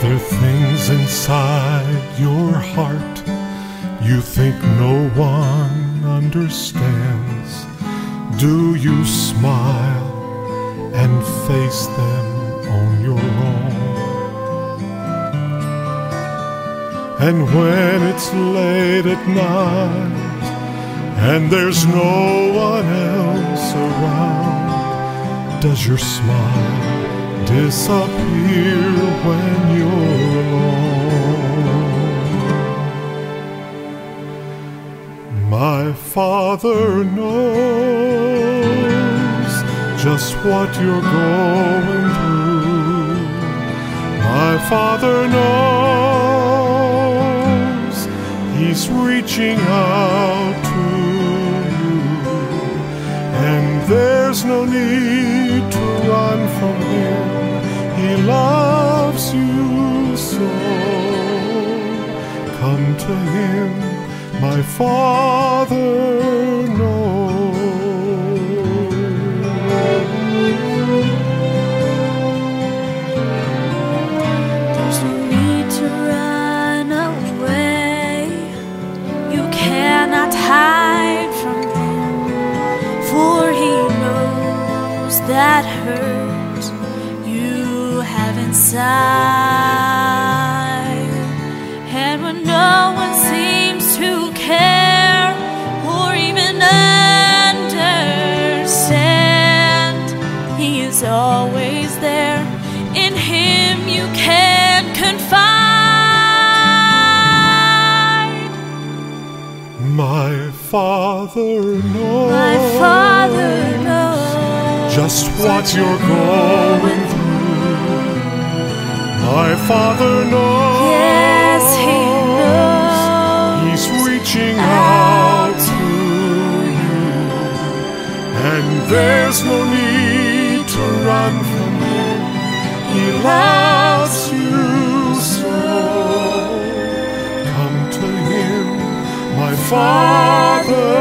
there things inside your heart you think no one understands? Do you smile and face them on your own? And when it's late at night and there's no one else around, does your smile disappear when you're alone? My Father knows just what you're going through. My Father knows He's reaching out to you, and there's no need to run from Him. He loves you so. Come to Him, my Father knows. There's no need to run away. You cannot hide from Him, for He knows that hurt you have inside. And when no one seems to care or even understand, He is always there. In Him you can confide. My Father knows, My Father knows just what you're going through. My Father knows, yes, He knows. He's reaching out to you, and there's no need to run from Him. He loves you so. Come to Him, my Father